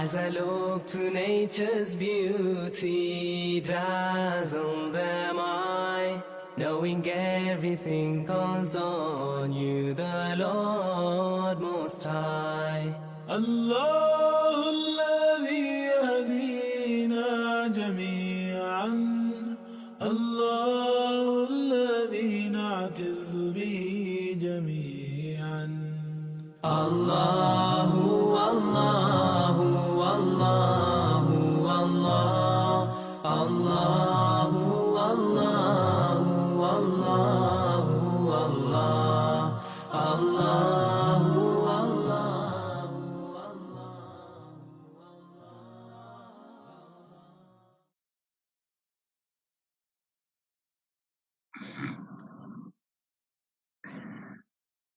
As I look to nature's beauty, dazzled am I, knowing everything calls on you, the Lord Most High. الله الذي يهدينا جميعا، الله الذي نعتز به جميعا. الله الله الله الله الله الله الله الله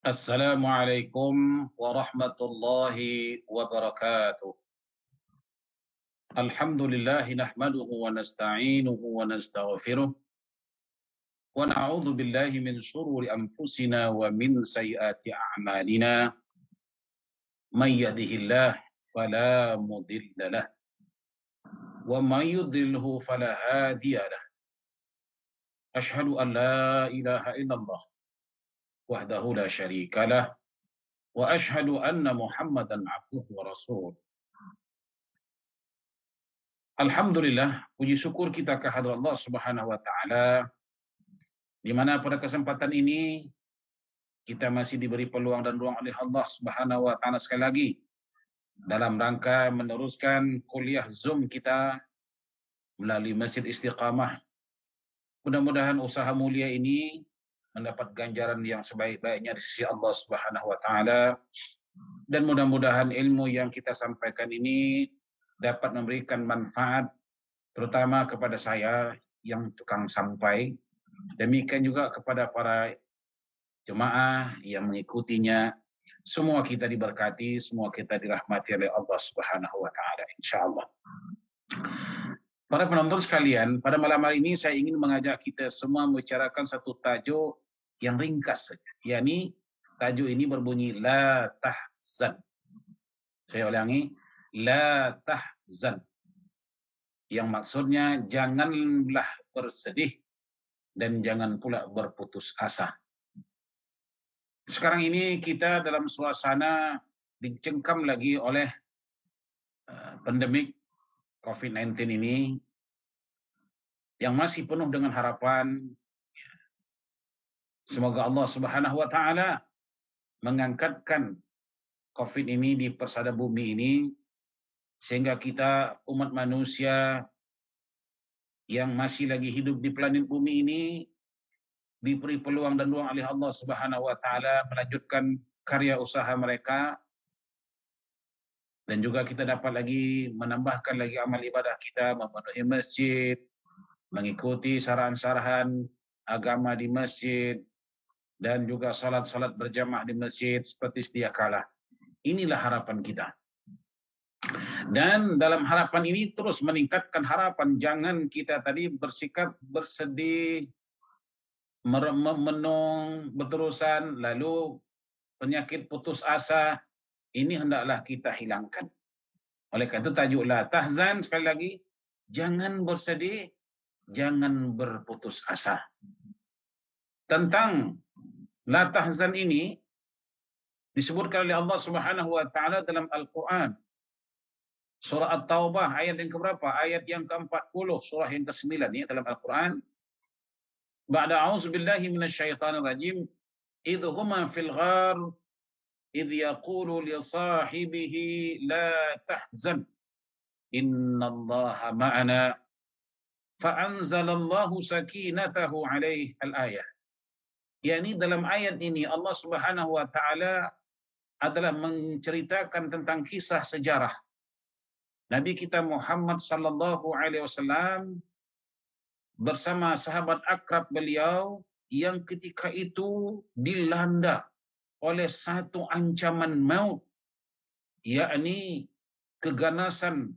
Assalamualaikum warahmatullahi wabarakatuh. Alhamdulillah nahmaduhu wa nasta'inuhu wa nastaghfiruh wa na'udzu billahi min shururi anfusina wa min sayyiati a'malina. May yahdihillah fala mudilla lah wa may yudlilhu fala hadiya lah. Asyhadu an la ilaha illallah wahdahu la syarikalah wa asyhadu anna Muhammadan abduhu wa rasuluh. Alhamdulillah, puji syukur kita kehadrat Allah Subhanahu wa taala, di mana pada kesempatan ini kita masih diberi peluang dan ruang oleh Allah Subhanahu wa taala sekali lagi dalam rangka meneruskan kuliah Zoom kita melalui Masjid Istiqamah. Mudah-mudahan usaha mulia ini mendapat ganjaran yang sebaik-baiknya di sisi Allah Subhanahu wa taala, dan mudah-mudahan ilmu yang kita sampaikan ini dapat memberikan manfaat terutama kepada saya yang tukang sampai, demikian juga kepada para jemaah yang mengikutinya. Semua kita diberkati, semua kita dirahmati oleh Allah Subhanahu wa taala insyaallah. Para penonton sekalian, pada malam hari ini saya ingin mengajak kita semua membicarakan satu tajuk yang ringkas saja, yakni tajuk ini berbunyi la tahzan. Saya ulangi, la tahzan, yang maksudnya janganlah bersedih dan jangan pula berputus asa. Sekarang ini kita dalam suasana dicengkam lagi oleh pandemik COVID-19 ini yang masih penuh dengan harapan. Semoga Allah Subhanahu wa taala mengangkatkan COVID ini di persada bumi ini, sehingga kita umat manusia yang masih lagi hidup di planet bumi ini diberi peluang dan ruang oleh Allah Subhanahu wa taala melanjutkan karya usaha mereka, dan juga kita dapat lagi menambahkan lagi amal ibadah kita, memenuhi masjid, mengikuti saran-saran agama di masjid, dan juga salat-salat berjamaah di masjid seperti sedia kala. Inilah harapan kita. Dan dalam harapan ini terus meningkatkan harapan. Jangan kita tadi bersikap bersedih, memenung berterusan, lalu penyakit putus asa. Ini hendaklah kita hilangkan. Oleh karena itu tajuk la tahzan, sekali lagi, jangan bersedih, jangan berputus asa. Tentang la tahzan ini disebutkan oleh Allah Subhanahu wa taala dalam Al-Qur'an. Surah At-Taubah ayat yang keberapa? Ayat yang ke-40, surah yang ke-9 ya dalam Al-Qur'an. Ba'da a'udzubillahi minasyaitonir rajim, idhuma fil ghar idh yaqulu li sahibihi la tahzan innallaha ma'ana fa'anzalallahu sakinatahu alaihi al-ayah. Yani dalam ayat ini Allah Subhanahu wa taala adalah menceritakan tentang kisah sejarah Nabi kita Muhammad sallallahu alaihi wasallam bersama sahabat akrab beliau yang ketika itu dilanda oleh satu ancaman maut, yakni keganasan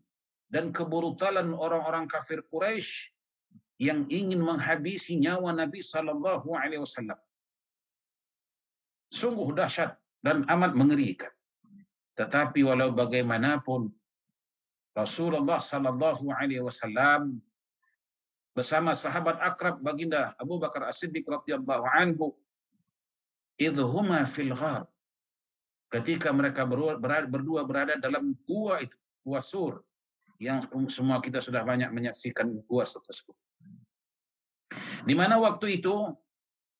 dan kebrutalan orang-orang kafir Quraisy yang ingin menghabisi nyawa Nabi sallallahu alaihi wasallam. Sungguh dahsyat dan amat mengerikan. Tetapi walau bagaimanapun Rasulullah sallallahu alaihi wasallam bersama sahabat akrab baginda Abu Bakar As-Siddiq radhiyallahu anhu idhuma fil ghar, ketika mereka berdua berada dalam gua itu, gua Sur, yang semua kita sudah banyak menyaksikan gua tersebut. Di mana waktu itu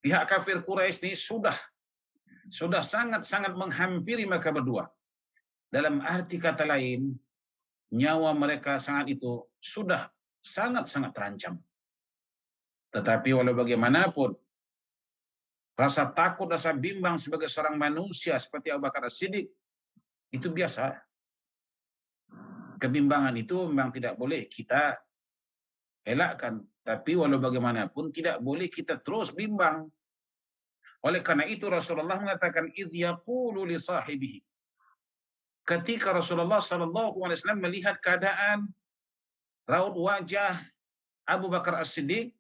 pihak kafir Quraisy ini sudah sangat-sangat menghampiri mereka berdua. Dalam arti kata lain, nyawa mereka sangat itu sudah sangat-sangat terancam. Tetapi walau bagaimanapun, rasa takut, rasa bimbang sebagai seorang manusia seperti Abu Bakar As-Siddiq itu biasa. Kebimbangan itu memang tidak boleh kita elakkan. Tapi walau bagaimanapun tidak boleh kita terus bimbang. Oleh karena itu Rasulullah mengatakan idh yaqulu li sahibihi. Ketika Rasulullah sallallahu alaihi wasallam melihat keadaan raut wajah Abu Bakar As-Siddiq,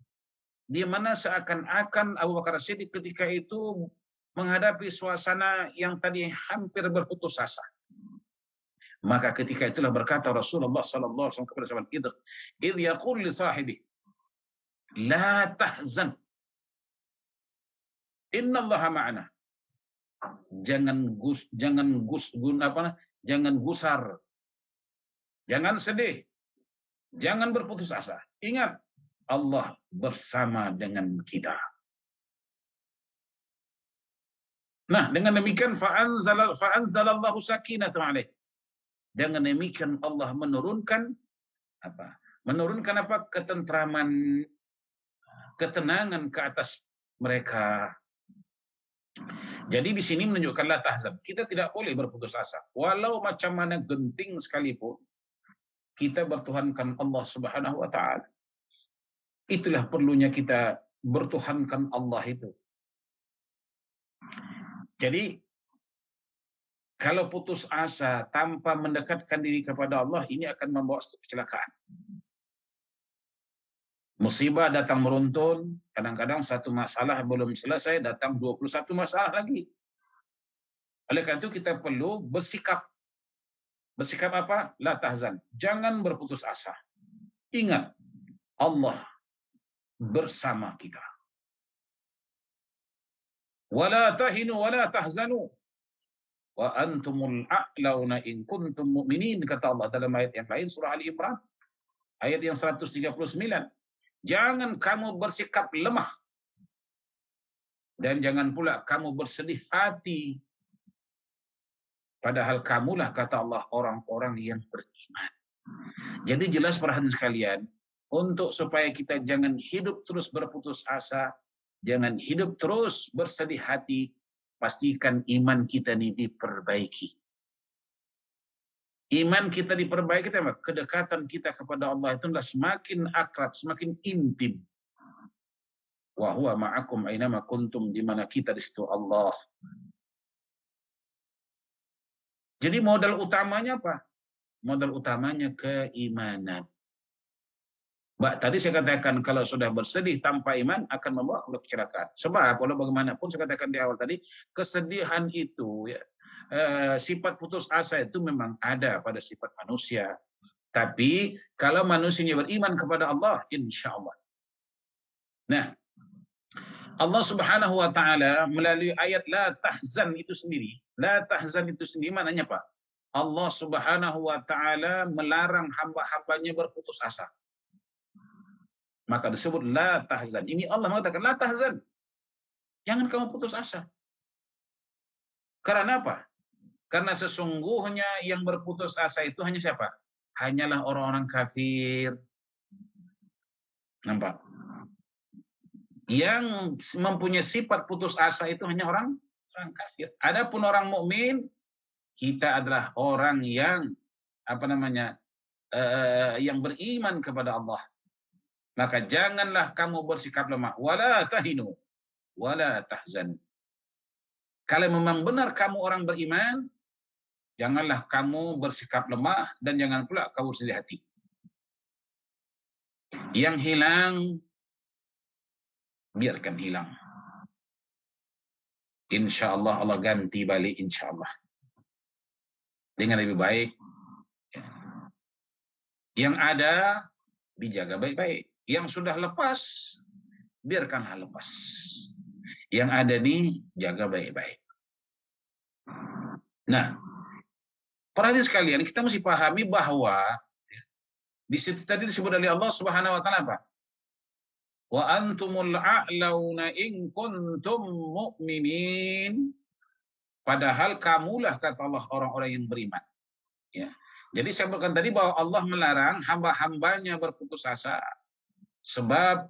di mana seakan-akan Abu Bakar As-Siddiq ketika itu menghadapi suasana yang tadi hampir berputus asa. Maka ketika itulah berkata Rasulullah sallallahu alaihi wasallam kepada sahabat idh yaqulu li sahibihi la tahzan innallaha ma'ana. Jangan gusar, jangan sedih, jangan berputus asa. Ingat, Allah bersama dengan kita. Nah, dengan demikian fa'anzalallahu sakinatahu alaihi. Dengan demikian Allah menurunkan apa? Menurunkan apa? Ketentraman, ketenangan ke atas mereka. Jadi di sini menunjukkan la tahzan. Kita tidak boleh berputus asa. Walau macam mana genting sekalipun, kita bertuhankan Allah Subhanahu wa taala. Itulah perlunya kita bertuhankan Allah itu. Jadi kalau putus asa tanpa mendekatkan diri kepada Allah, ini akan membawa satu kecelakaan. Musibah datang beruntun, kadang-kadang satu masalah belum selesai, datang 21 masalah lagi. Oleh karena itu kita perlu bersikap. Bersikap apa? La tahzan. Jangan berputus asa. Ingat, Allah bersama kita. Wala tahinu wala tahzanu wa antumul a'launa in kuntum mu'minin, kata Allah dalam ayat yang lain surah Ali Imran ayat yang 139. Jangan kamu bersikap lemah dan jangan pula kamu bersedih hati, padahal kamulah, kata Allah, orang-orang yang beriman. Jadi jelas perhatian sekalian, untuk supaya kita jangan hidup terus berputus asa, jangan hidup terus bersedih hati, pastikan iman kita ini diperbaiki. Iman kita diperbaiki, kedekatan kita kepada Allah itu adalah semakin akrab, semakin intim. Wa huwa ma'akum ainama kuntum, di mana kita di situ Allah. Jadi modal utamanya apa? Modal utamanya keimanan. Tadi saya katakan kalau sudah bersedih tanpa iman akan membawa kepada kecelakaan. Sebab kalau bagaimanapun saya katakan di awal tadi, kesedihan itu ya, sifat putus asa itu memang ada pada sifat manusia. Tapi kalau manusianya beriman kepada Allah, insya Allah. Nah, Allah Subhanahu wa taala melalui ayat la tahzan itu sendiri. La tahzan itu sendiri maknanya apa? Allah Subhanahu wa taala melarang hamba-hambanya berputus asa. Maka disebut la tahzan. Ini Allah mengatakan la tahzan. Jangan kamu putus asa. Karena apa? Karena sesungguhnya yang berputus asa itu hanya siapa? Hanyalah orang-orang kafir. Nampak? Yang mempunyai sifat putus asa itu hanya orang kafir. Adapun orang mukmin, kita adalah orang yang yang beriman kepada Allah. Maka janganlah kamu bersikap lemah. Wala tahinu, wala tahzan. Kalau memang benar kamu orang beriman, janganlah kamu bersikap lemah dan jangan pula kamu sedih hati. Yang hilang, biarkan hilang. Insya Allah Allah ganti balik, insya Allah. Dengan lebih baik. Yang ada, dijaga baik-baik. Yang sudah lepas, biarkanlah lepas. Yang ada nih, jaga baik-baik. Nah, perhatian sekalian, kita mesti pahami bahwa tadi disebut oleh Allah Subhanahu wa taala apa? Wa antumul a'launa in kuntum mu'minin. Padahal kamulah, kata Allah, orang-orang yang beriman. Ya. Jadi saya sebutkan tadi bahwa Allah melarang hamba-hambanya berputus asa. Sebab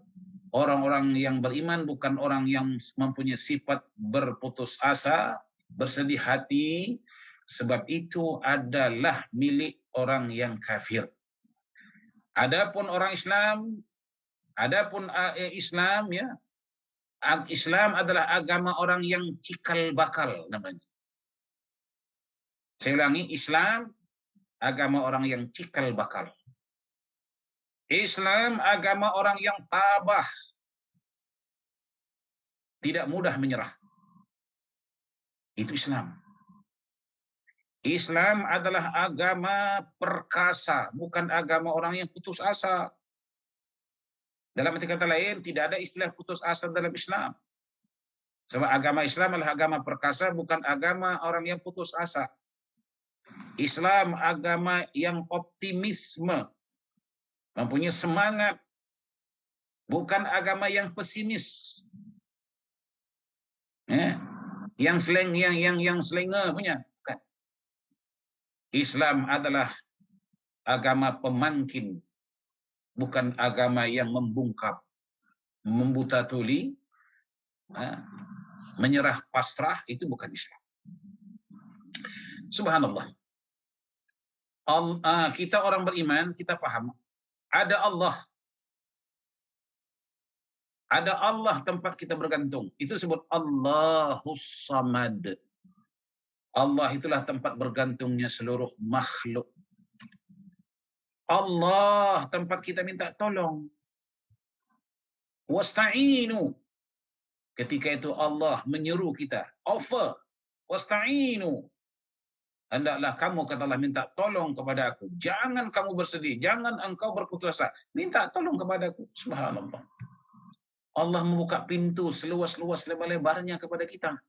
orang-orang yang beriman bukan orang yang mempunyai sifat berputus asa, bersedih hati. Sebab itu adalah milik orang yang kafir. Adapun orang Islam, Islam ya, Islam adalah agama orang yang cikal bakal namanya. Saya ulangi, Islam agama orang yang cikal bakal. Islam agama orang yang tabah, tidak mudah menyerah. Itu Islam. Islam adalah agama perkasa, bukan agama orang yang putus asa. Dalam arti kata lain, tidak ada istilah putus asa dalam Islam. Sebab agama Islam adalah agama perkasa, bukan agama orang yang putus asa. Islam agama yang optimisme, mempunyai semangat, bukan agama yang pesimis. Yang selenge punya. Bukan. Islam adalah agama pemangkin, bukan agama yang membungkam, membuta tuli, menyerah pasrah, itu bukan Islam. Subhanallah. Kita orang beriman, kita paham. Ada Allah. Ada Allah tempat kita bergantung. Itu disebut Allahus Samad. Allah itulah tempat bergantungnya seluruh makhluk. Allah tempat kita minta tolong. Wasta'inu. Ketika itu Allah menyeru kita. Offer. Wasta'inu. Hendaklah kamu, kata Allah, minta tolong kepada aku. Jangan kamu bersedih. Jangan engkau berputus asa. Minta tolong kepada aku. Subhanallah. Allah membuka pintu seluas-luas lebar-lebarnya kepada kita.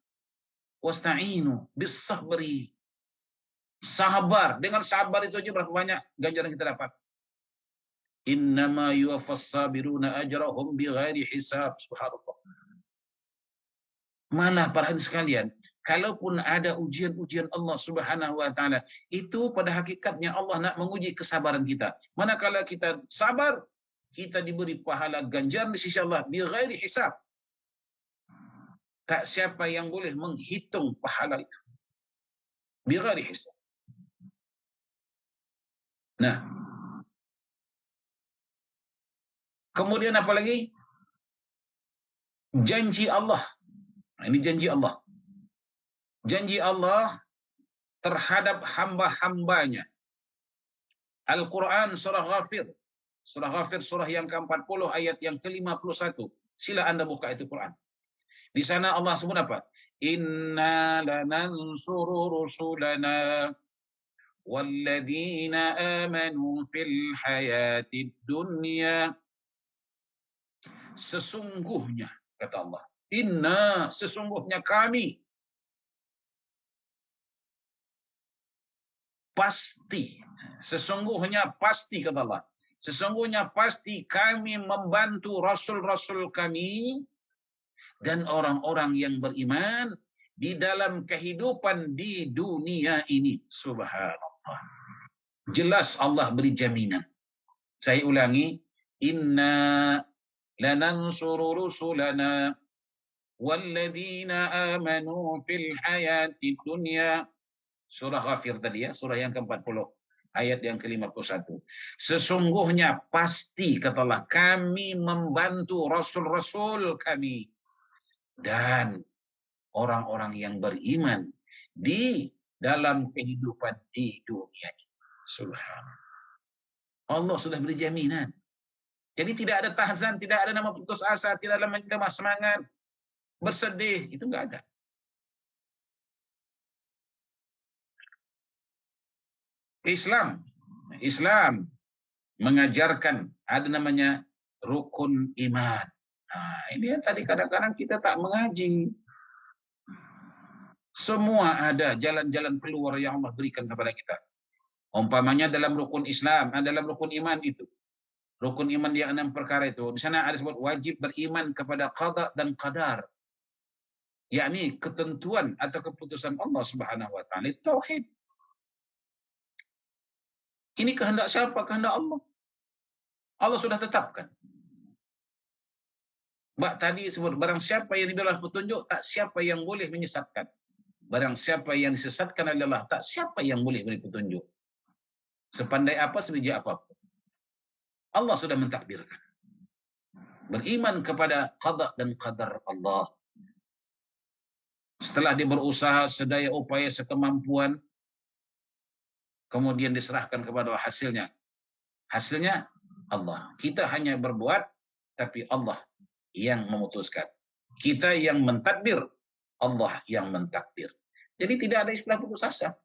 Wasta'inu bis-sabri. Sabar. Dengan sabar itu aja berapa banyak ganjaran kita dapat. Innama yuwaffas sabiruna ajrahum bighairi hisab. Subhanallah. Malah para hadirin sekalian, kalaupun ada ujian-ujian Allah Subhanahu wa taala, itu pada hakikatnya Allah nak menguji kesabaran kita. Manakala kita sabar, kita diberi pahala ganjaran di sisi Allah bighairi hisab. Tak siapa yang boleh menghitung pahala itu. Bighairi hisab. Nah, kemudian apa lagi? Janji Allah. Ini janji Allah. Janji Allah terhadap hamba-hambanya. Al-Quran surah Ghafir. Surah Ghafir surah yang ke-40 ayat yang ke-51. Sila Anda buka itu Quran. Di sana Allah sebut apa? Inna lanansuru rusulana walladzina amanu fil hayatid dunya. Sesungguhnya, kata Allah. Inna, sesungguhnya kami. Pasti. Sesungguhnya pasti, kata Allah. Sesungguhnya pasti kami membantu rasul-rasul kami dan orang-orang yang beriman di dalam kehidupan di dunia ini. Subhanallah. Jelas Allah beri jaminan. Saya ulangi, inna lanansuru rusulana walladzina amanu fil hayati dunya. Surah Ghafir tadi ya, surah yang ke-40, ayat yang ke-51. Sesungguhnya pasti katalah kami membantu rasul-rasul kami dan orang-orang yang beriman di dalam kehidupan di dunia ini. Subhanallah. Allah sudah beri jaminan. Jadi tidak ada tahzan, tidak ada nama putus asa, tidak ada nama semangat, bersedih, itu enggak ada. Islam mengajarkan ada namanya rukun iman. Nah, ini yang tadi kadang-kadang kita tak mengaji. Semua ada jalan-jalan keluar yang Allah berikan kepada kita. Umpamanya dalam rukun Islam, dalam rukun iman itu. Rukun iman yang 6 perkara itu. Di sana ada sebut wajib beriman kepada qada dan qadar. Yakni ketentuan atau keputusan Allah Subhanahu wa taala. Tauhid. Ini kehendak siapa? Kehendak Allah. Allah sudah tetapkan. Tadi sebut barang siapa yang diberi petunjuk, tak siapa yang boleh menyesatkan. Barang siapa yang disesatkan adalah tak siapa yang boleh beri petunjuk. Sepandai apa, sebijak apapun. Allah sudah mentakdirkan. Beriman kepada qada dan qadar Allah. Setelah dia berusaha sedaya upaya sekemampuan, kemudian diserahkan kepada hasilnya. Hasilnya Allah. Kita hanya berbuat, tapi Allah yang memutuskan. Kita yang mentadbir, Allah yang mentakdir. Jadi tidak ada istilah putus asa.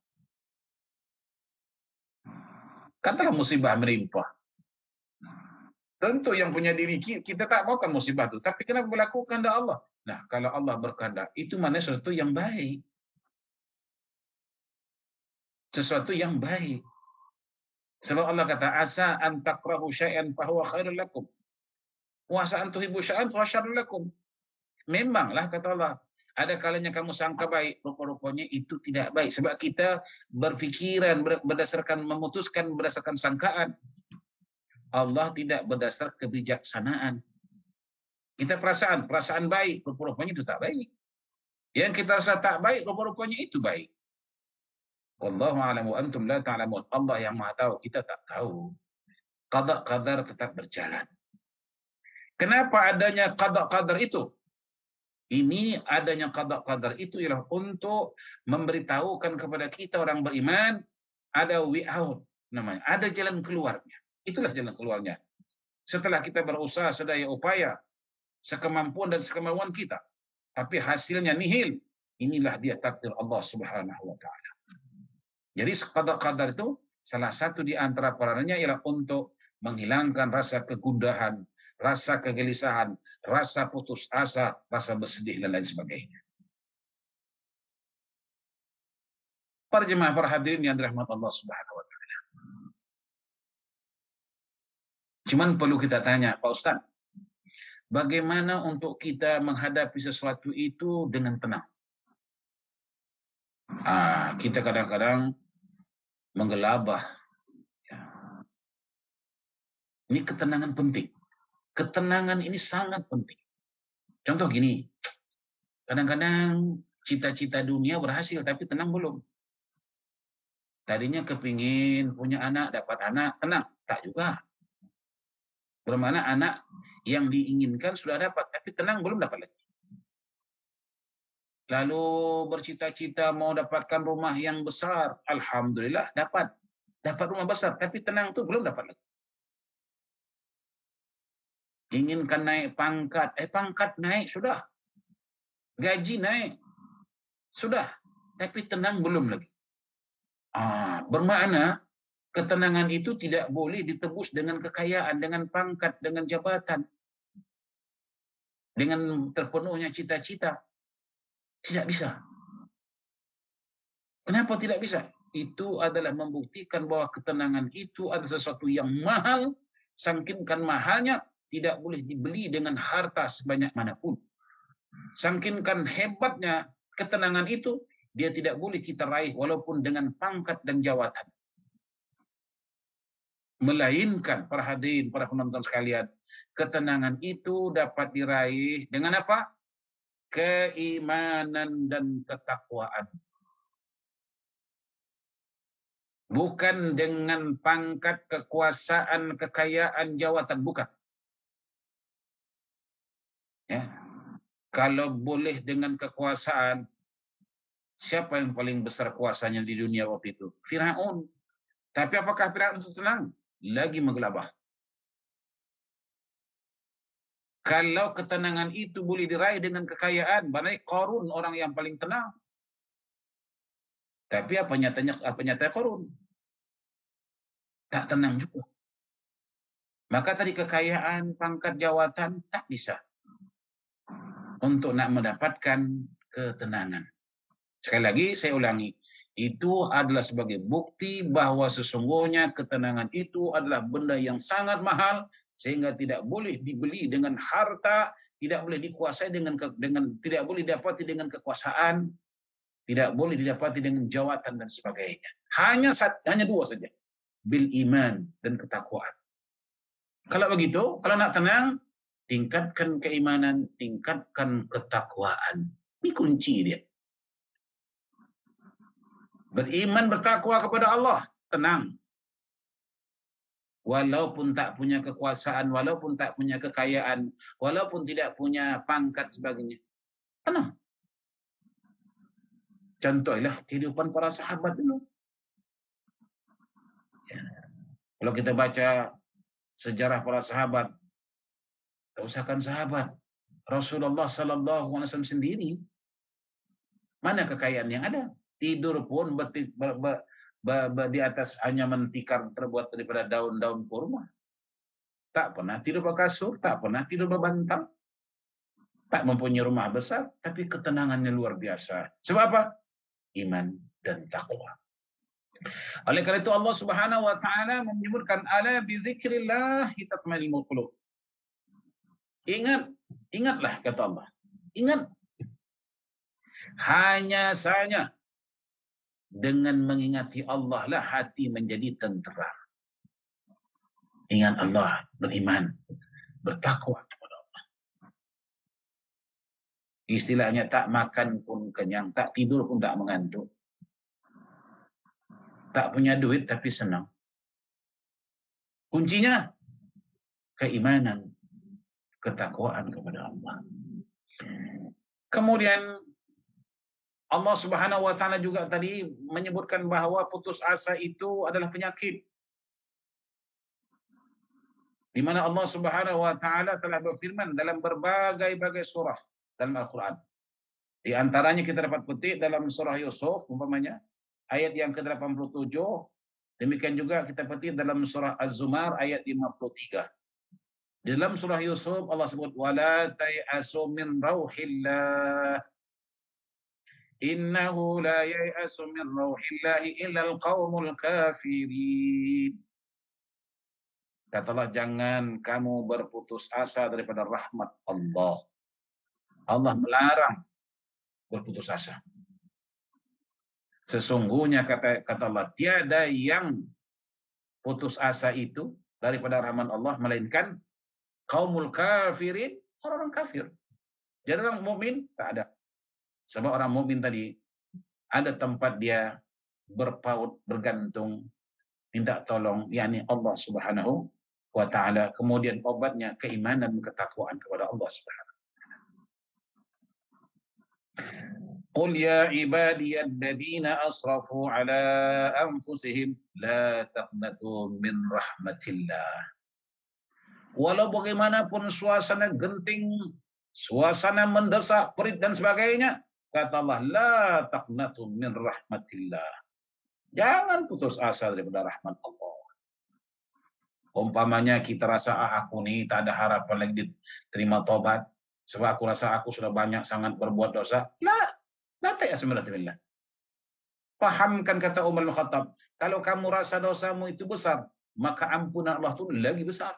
Katalah musibah menimpa. Tentu yang punya diri kita tak maukan musibah itu. Tapi kenapa berlaku kehendak Allah? Nah, kalau Allah berkehendak, itu mana sesuatu yang baik. Sesuatu yang baik. Sebab Allah kata, asa an takrahu syai'an fahuwa khairul lakum. Wa asa an tuhibbu syai'an fahuwa syarrul lakum. Memanglah, kata Allah, ada kalanya kamu sangka baik, rupa-rupanya itu tidak baik. Sebab kita berpikiran berdasarkan memutuskan berdasarkan sangkaan. Allah tidak berdasar kebijaksanaan. Kita perasaan baik, rupa-rupanya itu tak baik. Yang kita rasa tak baik, rupa-rupanya itu baik. Wallahu a'lamu antum la ta'lamun. Allah yang Maha tahu, kita tak tahu. Qada qadar tetap berjalan. Kenapa adanya qada qadar itu? Ini adanya qada qadar itu ialah untuk memberitahukan kepada kita orang beriman ada way out namanya, ada jalan keluarnya. Itulah jalan keluarnya. Setelah kita berusaha sedaya upaya, sekemampuan dan sekemauan kita, tapi hasilnya nihil, inilah dia takdir Allah Subhanahu wa taala. Jadi qada qadar itu salah satu di antara peranannya ialah untuk menghilangkan rasa kegundahan, rasa kegelisahan, rasa putus asa, rasa bersedih, dan lain sebagainya. Para jemaah, para hadirin yang dirahmati Allah Subhanahu wa taala. Cuman perlu kita tanya, Pak Ustaz, bagaimana untuk kita menghadapi sesuatu itu dengan tenang? Kita kadang-kadang menggelabah. Ini ketenangan penting. Ketenangan ini sangat penting. Contoh gini, kadang-kadang cita-cita dunia berhasil, tapi tenang belum. Tadinya kepingin punya anak, dapat anak, tenang. Tak juga. Bermana anak yang diinginkan sudah dapat, tapi tenang belum dapat lagi. Lalu bercita-cita mau dapatkan rumah yang besar, alhamdulillah dapat. Dapat rumah besar, tapi tenang tuh belum dapat lagi. Inginkan naik pangkat, pangkat naik sudah. Gaji naik sudah, tapi tenang belum lagi. Bermakna ketenangan itu tidak boleh ditebus dengan kekayaan, dengan pangkat, dengan jabatan, dengan terpenuhnya cita-cita. Tidak bisa. Kenapa tidak bisa? Itu adalah membuktikan bahwa ketenangan itu adalah sesuatu yang mahal, sangkinkan mahalnya, tidak boleh dibeli dengan harta sebanyak manapun. Sangkinkan hebatnya, Ketenangan itu dia tidak boleh kita raih walaupun dengan pangkat dan jawatan. Melainkan para hadirin, para penonton sekalian, ketenangan itu dapat diraih dengan apa? Keimanan dan ketakwaan. Bukan dengan pangkat, kekuasaan, kekayaan, jawatan, bukan. Ya. Kalau boleh dengan kekuasaan, siapa yang paling besar kuasanya di dunia waktu itu? Firaun. Tapi apakah Firaun itu tenang? Lagi menggelabah. Kalau ketenangan itu boleh diraih dengan kekayaan, baik Qarun orang yang paling tenang. Tapi apa nyatanya Qarun? Tak tenang juga. Maka tadi kekayaan, pangkat, jawatan tak bisa untuk nak mendapatkan ketenangan. Sekali lagi saya ulangi, itu adalah sebagai bukti bahwa sesungguhnya ketenangan itu adalah benda yang sangat mahal sehingga tidak boleh dibeli dengan harta, tidak boleh dikuasai dengan tidak boleh didapati dengan kekuasaan, tidak boleh didapati dengan jawatan dan sebagainya. Hanya dua saja, bil iman dan ketakwaan. Kalau begitu, kalau nak tenang, tingkatkan keimanan, tingkatkan ketakwaan. Ini kunci dia. Beriman, bertakwa kepada Allah, tenang. Walaupun tak punya kekuasaan, walaupun tak punya kekayaan, walaupun tidak punya pangkat sebagainya, tenang. Contohlah kehidupan para sahabat dulu. Ya. Kalau kita baca sejarah para sahabat, tak usahkan sahabat, Rasulullah SAW sendiri, mana kekayaan yang ada? Tidur pun di atas anyaman tikar terbuat daripada daun-daun kurma. Tak pernah tidur berkasur, tak pernah tidur berbantal. Tak mempunyai rumah besar, tapi ketenangannya luar biasa. Sebab apa? Iman dan takwa. Oleh karena itu Allah Subhanahu wa taala menyebutkan ala bi dzikrillah tatma'innul qulub. Ingatlah kata Allah. Ingat. Hanya saja dengan mengingati Allah lah hati menjadi tenteram. Ingat Allah, beriman, bertakwa kepada Allah. Istilahnya tak makan pun kenyang, tak tidur pun tak mengantuk. Tak punya duit tapi senang. Kuncinya keimanan, ketakwaan kepada Allah. Kemudian Allah Subhanahu wa taala juga tadi menyebutkan bahwa putus asa itu adalah penyakit. Di mana Allah Subhanahu wa taala telah berfirman dalam berbagai-bagai surah dalam Al-Qur'an. Di antaranya kita dapat petik dalam surah Yusuf umpamanya ayat yang ke-87, demikian juga kita petik dalam surah Az-Zumar ayat 53. Di dalam surah Yusuf Allah sebut wala ta'asu min rauhillah. Innahu la yai'asu min rauhillahi illa al-qaumul kafirin. Katalah jangan kamu berputus asa daripada rahmat Allah. Allah melarang berputus asa. Sesungguhnya kata Allah tiada yang putus asa itu daripada rahmat Allah melainkan qaumul kafirin, orang kafir. Jadi orang mukmin tak ada. Sebab orang mukmin tadi ada tempat dia berpaut, bergantung, minta tolong, yakni Allah Subhanahu wa taala. Kemudian obatnya keimanan dan ketakwaan kepada Allah Subhanahu wa taala. Qul ya ibadiyalladzina asrafu ala anfusihim la taqnatu min rahmatillah. Walau bagaimanapun suasana genting, suasana mendesak, perit dan sebagainya, kata Allah, la taqnatu min rahmatillah. Jangan putus asa daripada rahmat Allah. Umpamanya kita rasa aku ni tak ada harapan lagi diterima tobat sebab aku rasa aku sudah banyak sangat berbuat dosa. La ta'asmillah. Pahamkan kata Umar bin Khattab, kalau kamu rasa dosamu itu besar, maka ampunan Allah itu lagi besar.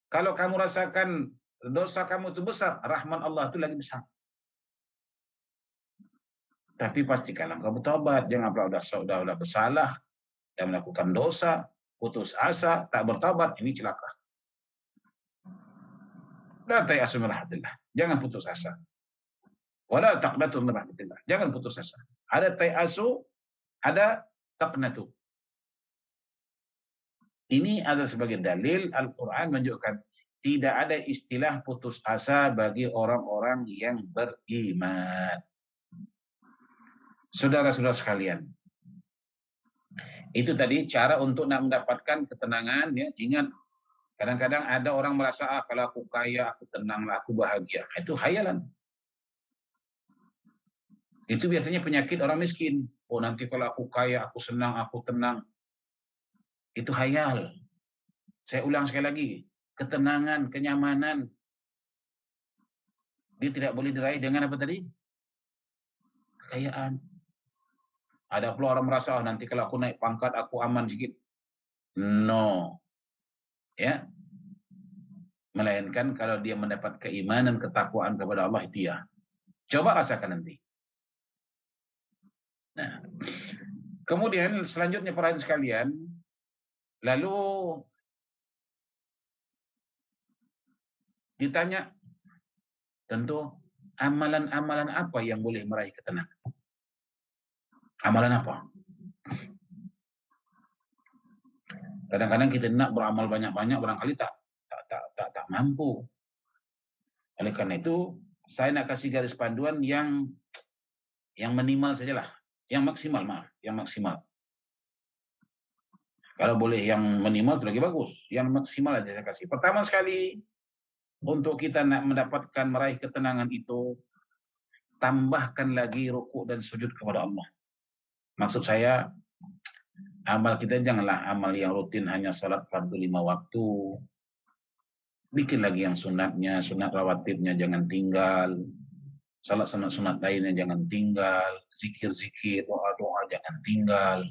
Kalau kamu rasakan dosa kamu itu besar, rahmat Allah itu lagi besar. Tapi pastikanlah engkau bertobat. Jangan pula udah bersalah dan melakukan dosa, putus asa, tak bertobat, ini celaka. La tayasu min rahmatillah. Jangan putus asa. Wala taqnatu min rahmatillah. Jangan putus asa. Ada tayasu, ada taqnatu. Ini adalah sebagai dalil Al-Quran menunjukkan tidak ada istilah putus asa bagi orang-orang yang beriman. Saudara-saudara sekalian, itu tadi cara untuk nak mendapatkan ketenangan. Ya. Ingat, kadang-kadang ada orang merasa, kalau aku kaya, aku tenang, aku bahagia. Itu khayalan. Itu biasanya penyakit orang miskin. Oh, nanti kalau aku kaya, aku senang, aku tenang. Itu khayal. Saya ulang sekali lagi. Ketenangan, kenyamanan. Dia tidak boleh diraih dengan apa tadi? Kekayaan. Ada pula orang merasa, nanti kalau aku naik pangkat, aku aman sedikit. No. Ya. Melainkan kalau dia mendapat keimanan, ketakwaan kepada Allah, itu ya. Coba rasakan nanti. Nah. Kemudian selanjutnya perhatian sekalian, lalu ditanya, tentu amalan-amalan apa yang boleh meraih ketenangan? Amalan apa? Kadang-kadang kita nak beramal banyak-banyak, barangkali tak mampu. Oleh karena itu, saya nak kasih garis panduan yang minimal sajalah, yang maksimal, yang maksimal. Kalau boleh yang minimal itu lagi bagus, yang maksimal aja saya kasih. Pertama sekali, untuk kita nak mendapatkan meraih ketenangan itu, tambahkan lagi rukuk dan sujud kepada Allah. Maksud saya, amal kita janganlah amal yang rutin hanya salat fardu 5 waktu. Bikin lagi yang sunatnya, sunat rawatibnya jangan tinggal. Salat sunat lainnya jangan tinggal. Zikir-zikir, doa-doa jangan tinggal.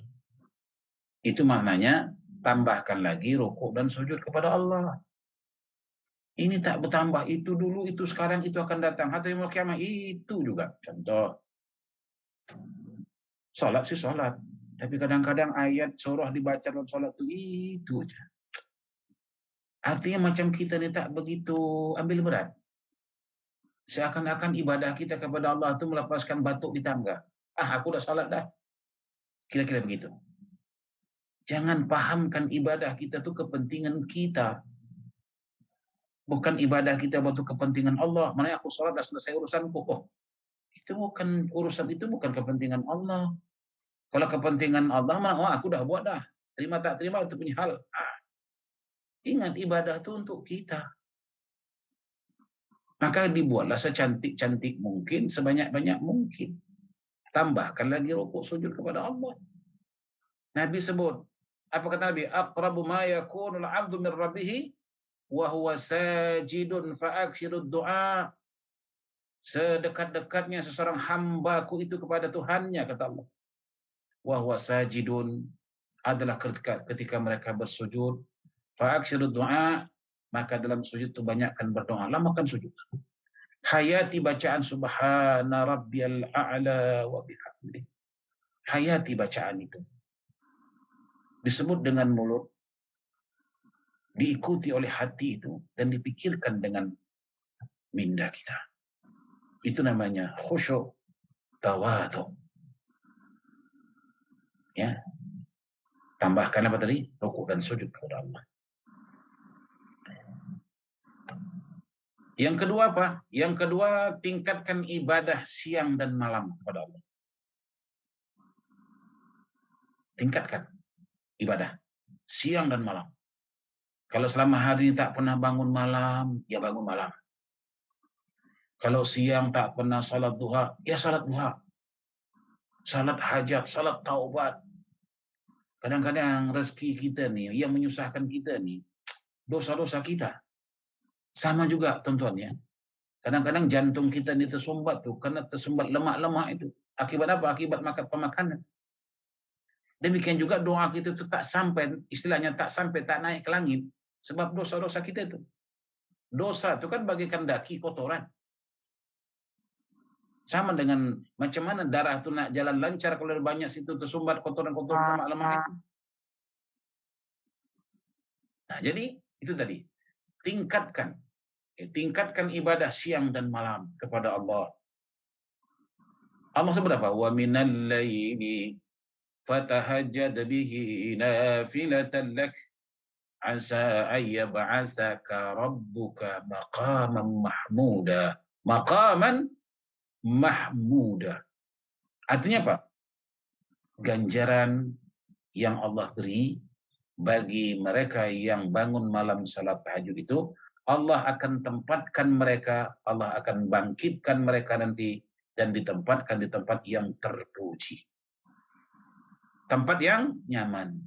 Itu maknanya tambahkan lagi rukuk dan sujud kepada Allah. Ini tak bertambah, itu dulu, itu sekarang, itu akan datang. Hatta yaumul qiyamah, itu juga. Contoh, salat sih salat. Tapi kadang-kadang ayat surah dibaca dalam salat itu aja. Artinya macam kita ni tak begitu ambil berat. Seakan-akan ibadah kita kepada Allah itu melepaskan batuk di tangga. Aku dah salat dah. Kira-kira begitu. Jangan pahamkan ibadah kita tu kepentingan kita. Bukan ibadah kita buat kepentingan Allah. Mana aku salat dah selesai urusanku. Itu bukan urusan, itu bukan kepentingan Allah. Kalau kepentingan Allah, aku dah buat dah. Terima tak terima itu punya hal. Ingat ibadah itu untuk kita. Maka dibuatlah secantik-cantik mungkin, sebanyak-banyak mungkin. Tambahkan lagi rukuk sujud kepada Allah. Nabi sebut, apa kata Nabi? Aqrabu ma yakunul 'abdu min rabbih wa huwa sajidun fa'akshirud du'a. Sedekat-dekatnya seseorang hambaku itu kepada Tuhannya, kata Allah. Wa huwa sajidun, adalah ketika mereka bersujud. Fa'akshirud du'a, maka dalam sujud itu banyakkan berdoa. Lamakan sujud. Hayati bacaan subhana rabbiyal a'la wa bihamdih. Hayati bacaan itu. Disebut dengan mulut, diikuti oleh hati itu, dan dipikirkan dengan minda kita. Itu namanya khusyuk tawadhu. Ya. Tambahkan apa tadi? Rukuk dan sujud kepada Allah. Yang kedua apa? Yang kedua, tingkatkan ibadah siang dan malam kepada Allah. Tingkatkan ibadah siang dan malam. Kalau selama hari ini tak pernah bangun malam, ya bangun malam. Kalau siang tak pernah salat duha, ya salat duha. Salat hajat, salat taubat. Kadang-kadang rezeki kita ni, yang menyusahkan kita ni, dosa-dosa kita. Sama juga tuan-tuan ya. Kadang-kadang jantung kita ni tersumbat tu, karena tersumbat lemak-lemak itu. Akibat apa? Akibat makan pemakanan. Demikian juga doa kita itu tak sampai, istilahnya tak sampai, tak naik ke langit. Sebab dosa-dosa kita itu. Dosa itu kan bagaikan daki kotoran. Sama dengan macam mana darah itu nak jalan lancar kalau ada banyak situ tersumbat kotoran-kotoran lemak-lemak itu. Nah, jadi itu tadi. Tingkatkan ibadah siang dan malam kepada Allah. Allah sebut apa? Wa minal laili fatahajjad bihi nafilatan lak asa ay yab'asaka rabbuka maqaman mahmuda. Maqaman mahmuda. Artinya apa? Ganjaran yang Allah beri bagi mereka yang bangun malam salat tahajud itu, Allah akan tempatkan mereka, Allah akan bangkitkan mereka nanti dan ditempatkan di tempat yang terpuji. Tempat yang nyaman.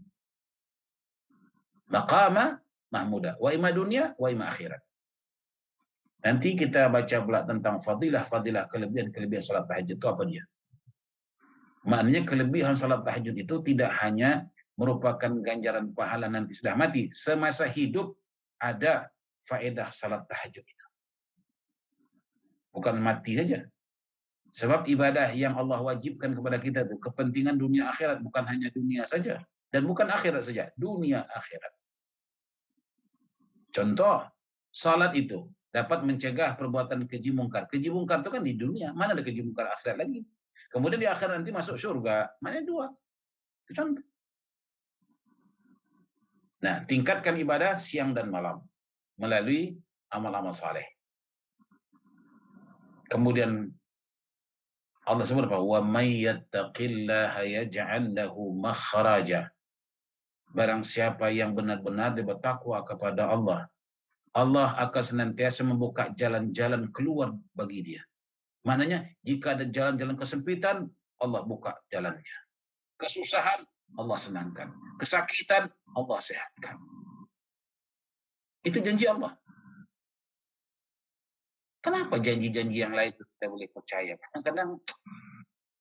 Maqama mahmuda. Wa ima dunia, wa ima akhirat. Nanti kita baca pula tentang fadilah-fadilah, kelebihan-kelebihan salat tahajud itu apa dia. Maknanya kelebihan salat tahajud itu tidak hanya merupakan ganjaran pahala nanti sudah mati. Semasa hidup ada faedah salat tahajud itu. Bukan mati saja. Sebab ibadah yang Allah wajibkan kepada kita itu kepentingan dunia akhirat, bukan hanya dunia saja. Dan bukan akhirat saja, dunia akhirat. Contoh, salat itu dapat mencegah perbuatan keji mungkar. Keji mungkar itu kan di dunia, mana ada keji mungkar akhirat lagi. Kemudian di akhirat nanti masuk surga, mana dua. Itu contoh. Nah, tingkatkan ibadah siang dan malam melalui amal-amal saleh. Kemudian Allah sebut apa? Wa may yattaqillaha yaj'al lahu makhraja. Barang siapa yang benar-benar bertakwa kepada Allah, Allah akan senantiasa membuka jalan-jalan keluar bagi dia. Maknanya, jika ada jalan-jalan kesempitan, Allah buka jalannya. Kesusahan, Allah senangkan. Kesakitan, Allah sehatkan. Itu janji Allah. Kenapa janji-janji yang lain itu kita boleh percaya? Kadang-kadang,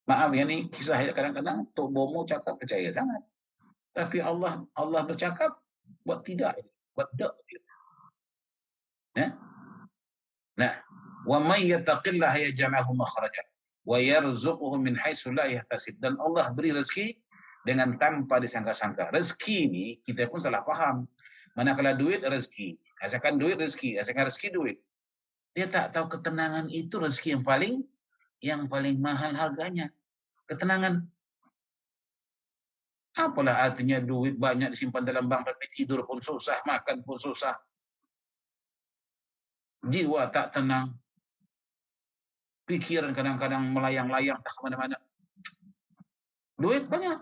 maaf ya nih, kisah kadang-kadang Tok Bomo cakap percaya sangat. Tapi Allah bercakap, buat tidak. Buat tak. Ya? Nah, wa may yattaqillaha yaj'al lahu makhraja wa yarzuquhu min haitsu la yahtasib. Dan Allah beri rezeki dengan tanpa disangka-sangka. Rezeki ini kita pun salah paham. Manakala duit rezeki, asalkan duit rezeki, asalkan rezeki duit. Dia tak tahu ketenangan itu rezeki yang paling mahal harganya. Ketenangan. Apalah artinya duit banyak disimpan dalam bank tapi tidur pun susah, makan pun susah. Jiwa tak tenang. Pikiran kadang-kadang melayang-layang tak kemana-mana. Duit banyak.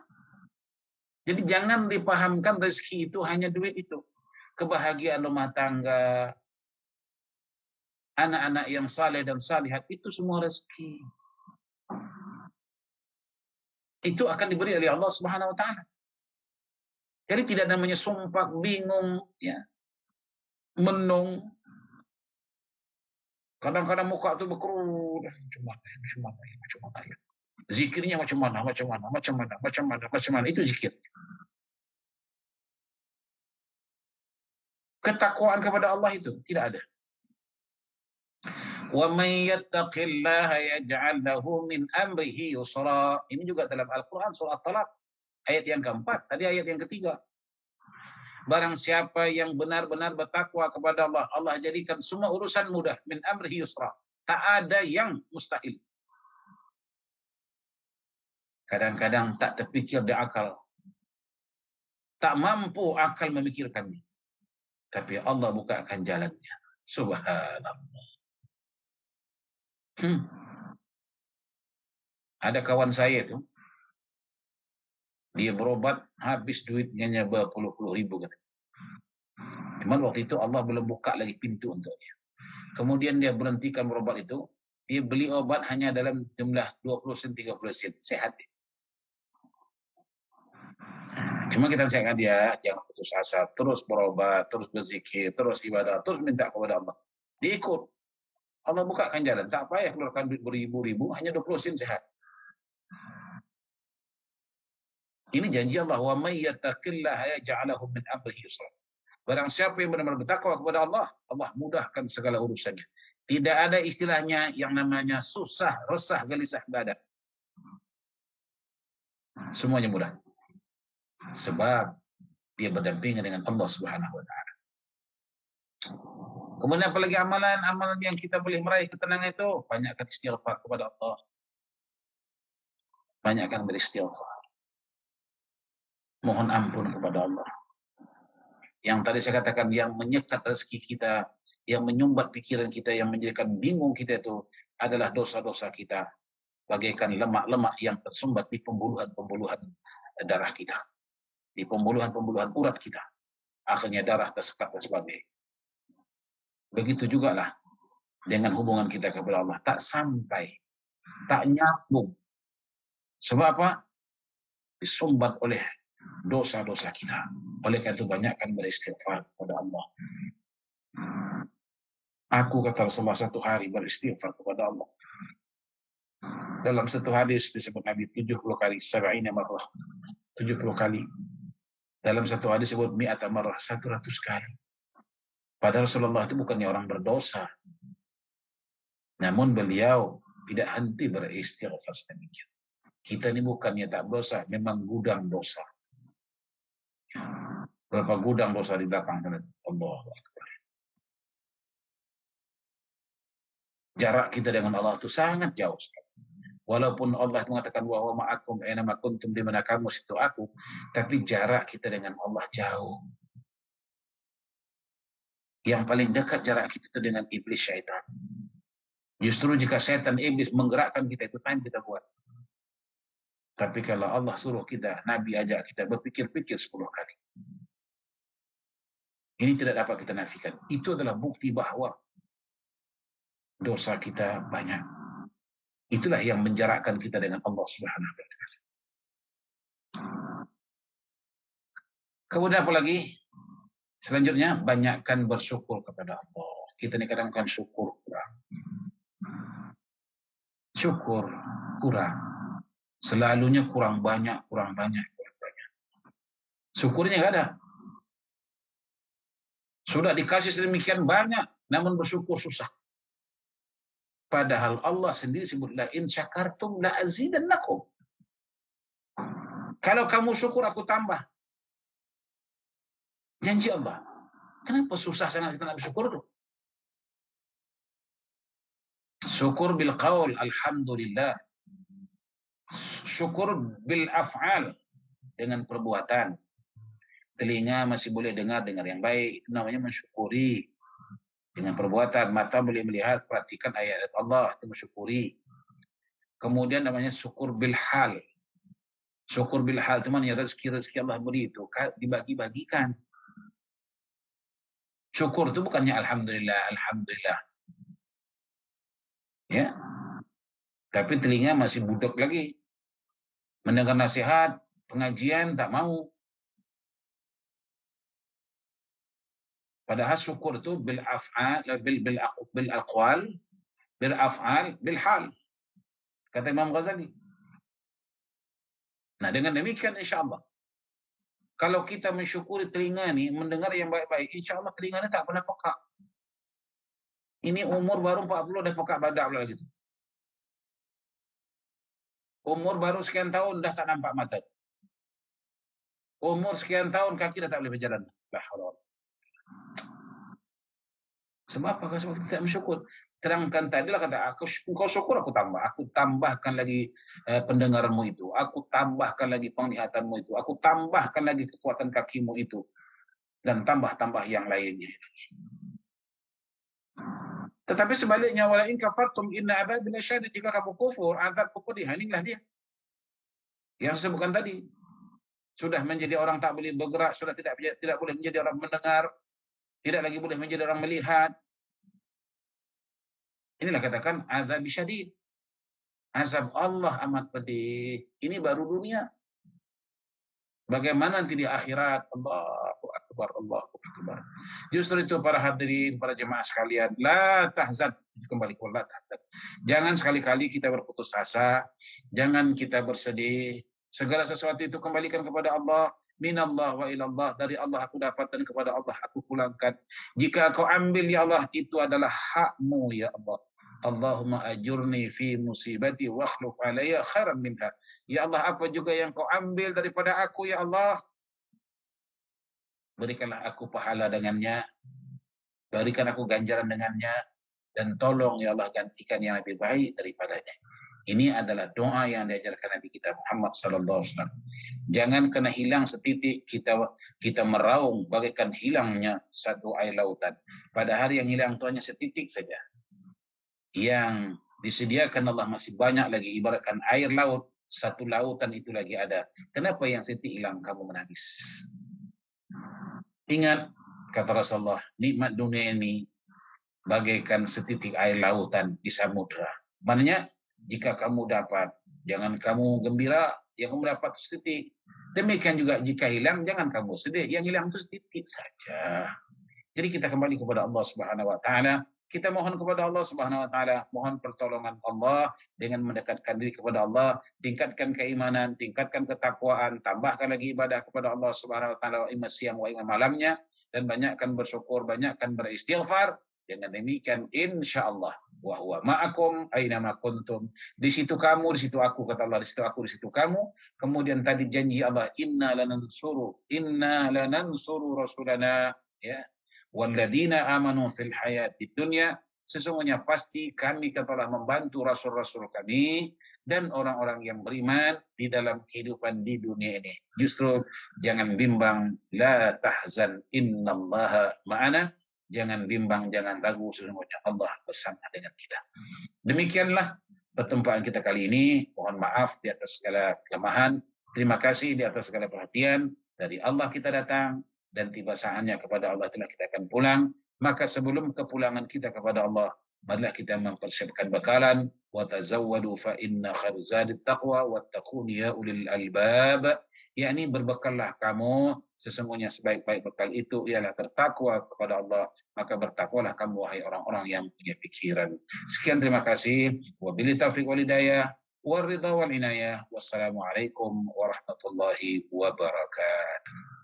Jadi jangan dipahamkan rezeki itu hanya duit itu. Kebahagiaan rumah tangga, anak-anak yang saleh dan salihat, itu semua rezeki. Itu akan diberi oleh Allah Subhanahu wa taala. Jadi tidak namanya sumpah, bingung, ya. Menung. Kadang-kadang muka itu berkerut, macam mana ya. Zikirnya macam mana, itu zikir. Ketakwaan kepada Allah itu tidak ada. Wa may yattaqillaha yaj'al lahu min amrihi yusra. Ini juga dalam Al-Qur'an surah At-Talaq ayat yang keempat, tadi ayat yang ketiga. Barang siapa yang benar-benar bertakwa kepada Allah, Allah jadikan semua urusan mudah. Min amrihi yusra. Tak ada yang mustahil. Kadang-kadang tak terpikir di akal. Tak mampu akal memikirkannya. Tapi Allah bukakan jalannya. Subhanallah. Ada kawan saya tuh, dia berobat habis duitnya berpuluh-puluh ribu. Cuman waktu itu Allah belum buka lagi pintu untuk dia. Kemudian dia berhentikan berobat itu, dia beli obat hanya dalam jumlah 20 sen, 30 sen. Sehat. Cuma kita nasihatkan dia, jangan putus asa, terus berobat, terus berzikir, terus ibadah, terus minta kepada Allah. Dia ikut. Allah bukakan jalan. Tak payah keluarkan duit beribu-ribu, hanya 20 sen sehat. Ini janji Allah. Wa may yattaqillaha yaj'al lahu min amrihi yusra. Barang siapa yang benar-benar bertakwa kepada Allah, Allah mudahkan segala urusannya. Tidak ada istilahnya yang namanya susah, resah, gelisah, tidak ada. Semuanya mudah. Sebab dia berdampingan dengan Allah Subhanahu wa taala. Kemudian apalagi amalan yang kita boleh meraih ketenangan itu, banyakkan istighfar kepada Allah. Banyakkan beristighfar. Mohon ampun kepada Allah. Yang tadi saya katakan, yang menyekat rezeki kita, yang menyumbat pikiran kita, yang menjadikan bingung kita itu adalah dosa-dosa kita. Bagaikan lemak-lemak yang tersumbat di pembuluhan-pembuluhan darah kita. Di pembuluhan-pembuluhan urat kita. Akhirnya darah tersekat dan sebagainya. Begitu juga lah dengan hubungan kita kepada Allah. Tak sampai, tak nyambung. Sebab apa? Disumbat oleh dosa-dosa kita. Oleh karena itu banyakkan beristighfar kepada Allah. Aku, kata Rasulullah, satu hari beristighfar kepada Allah. Dalam satu hadis disebut Nabi 70 kali, 70 marrah. 70 kali. Dalam satu hadis disebut 100 marrah, 100 kali. Padahal Rasulullah itu bukannya orang berdosa. Namun beliau tidak henti beristighfar sedemikian. Kita ini bukannya tak berdosa, memang gudang dosa. Berapa gudang dosa di belakang sana. Allahu Akbar. Jarak kita dengan Allah itu sangat jauh sekali. Walaupun Allah mengatakan bahwa ma'akum aina ma kuntum, di mana kamu situ aku, tapi jarak kita dengan Allah jauh. Yang paling dekat jarak kita itu dengan iblis, syaitan. Justru jika syaitan iblis menggerakkan kita, itu time kita buat. Tapi kalau Allah suruh kita, Nabi ajak kita berpikir-pikir 10 kali. Ini tidak dapat kita nafikan. Itu adalah bukti bahwa dosa kita banyak. Itulah yang menjarakkan kita dengan Allah Subhanahu wa taala. Kemudian apa lagi? Selanjutnya, banyakkan bersyukur kepada Allah. Kita ini kadang-kadang syukur kurang. Syukur kurang. Selalunya kurang banyak, kurang banyak, kurang banyak. Syukurnya nggak ada. Sudah dikasih sedemikian banyak, namun bersyukur susah. Padahal Allah sendiri sebut, la in syakartum la azidannakum. Kalau kamu syukur, aku tambah. Janji Allah. Kenapa susah sangat kita nak bersyukur itu? Syukur bil qaul, alhamdulillah. Syukur bil af'al, dengan perbuatan. Telinga masih boleh dengar yang baik, itu namanya mensyukuri. Dengan perbuatan, mata boleh melihat, perhatikan ayat Allah, itu mensyukuri. Kemudian namanya syukur bil hal. Syukur bil hal, teman, ya rezeki Allah beri itu dibagi-bagikan. Syukur itu bukannya alhamdulillah, alhamdulillah. Ya. Tapi telinga masih budak lagi. Mendengar nasihat, pengajian tak mau. Padahal syukur itu bil af'al, bil aqwal, bil af'al, bil hal. Kata Imam Ghazali. Nah, dengan demikian insya-Allah, kalau kita mensyukuri telinga ini, mendengar yang baik-baik, insya Allah telinganya tak pernah pekak. Ini umur baru 40 dah pekak badak pula gitu. Umur baru sekian tahun dah tak nampak mata. Umur sekian tahun kaki dah tak boleh berjalan. La haula. Sebab apa? Sebab kita tidak bersyukur. Terangkan tadilah kata, engkau syukur, aku tambah. Aku tambahkan lagi pendengaranmu itu. Aku tambahkan lagi penglihatanmu itu. Aku tambahkan lagi kekuatan kakimu itu. Dan tambah-tambah yang lainnya. Tetapi sebaliknya, wala in kafartum inna azabi lasyadid, jika kamu kufur, azabku pedih, inilah dia. Yang saya sebutkan tadi. Sudah menjadi orang tak boleh bergerak, sudah tidak boleh menjadi orang mendengar, tidak lagi boleh menjadi orang melihat. Inilah katakan azab syadid. Azab Allah amat pedih. Ini baru dunia. Bagaimana nanti di akhirat? Allahu Akbar, Allahu Akbar. Justru itu para hadirin, para jemaah sekalian, la tahzan. Kembali ke la tahzan. Jangan sekali-kali kita berputus asa. Jangan kita bersedih. Segala sesuatu itu kembalikan kepada Allah. minallah wa ilallah, dari Allah aku dapat dan kepada Allah aku pulangkan. Jika kau ambil ya Allah, itu adalah hakmu ya Allah. Allahumma ajurni fi musibati wa akhluf alayya khairan minha. Ya Allah, apa juga yang kau ambil daripada aku ya Allah, berikanlah aku pahala dengannya, berikan aku ganjaran dengannya, dan tolong ya Allah gantikan yang lebih baik daripadanya. Ini adalah doa yang diajarkan Nabi kita Muhammad sallallahu alaihi wasallam. Jangan kena hilang setitik kita meraung bagaikan hilangnya satu air lautan. Pada hari yang hilang itu hanya setitik saja. Yang disediakan Allah masih banyak lagi, ibaratkan air laut, satu lautan itu lagi ada. Kenapa yang setitik hilang kamu menangis? Ingat kata Rasulullah, nikmat dunia ini bagaikan setitik air lautan di samudra. Maknanya jika kamu dapat, jangan kamu gembira yang kamu dapat setitik. Demikian juga jika hilang, jangan kamu sedih. Yang hilang itu setitik saja. Jadi kita kembali kepada Allah Subhanahu wa taala. Kita mohon kepada Allah Subhanahu wa taala, mohon pertolongan Allah dengan mendekatkan diri kepada Allah, tingkatkan keimanan, tingkatkan ketakwaan, tambahkan lagi ibadah kepada Allah Subhanahu wa taala wa siang wa malamnya, dan banyakkan bersyukur, banyakkan beristighfar. Dengan demikian insyaallah wa huwa ma'akum aina ma kuntum. Di situ kamu, di situ aku, kata Allah, di situ aku, di situ kamu. Kemudian tadi janji Allah, inna lanansuru rasulana, ya. Walladzina amanu fil hayatid dunya, sesungguhnya pasti kami telah membantu rasul-rasul kami dan orang-orang yang beriman di dalam kehidupan di dunia ini. Justru jangan bimbang, la tahzan innallaha ma'ana. Jangan bimbang, jangan ragu, sesungguhnya Allah bersama dengan kita. Demikianlah pertemuan kita kali ini. Mohon maaf di atas segala kelemahan. Terima kasih di atas segala perhatian. Dari Allah kita datang, dan tiba saatnya kepada Allah telah kita akan pulang. Maka sebelum kepulangan kita kepada Allah, marilah kita mempersiapkan bekalan. Wa tazawwadu fa inna khairzadit taqwa wattaquni ya ulil albab. Yakni berbekallah kamu, sesungguhnya sebaik-baik bekal itu ialah bertakwa kepada Allah. Maka bertakwalah kamu wahai orang-orang yang punya pikiran. Sekian, terima kasih. Wabillahi taufiq wal hidayah. Waridha wal inayah. Wassalamualaikum warahmatullahi wabarakatuh.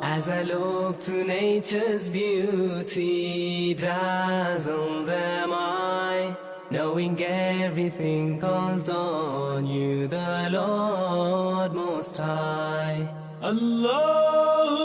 As I look to nature's beauty, dazzled am I, knowing everything calls on you, the Lord Most High. الله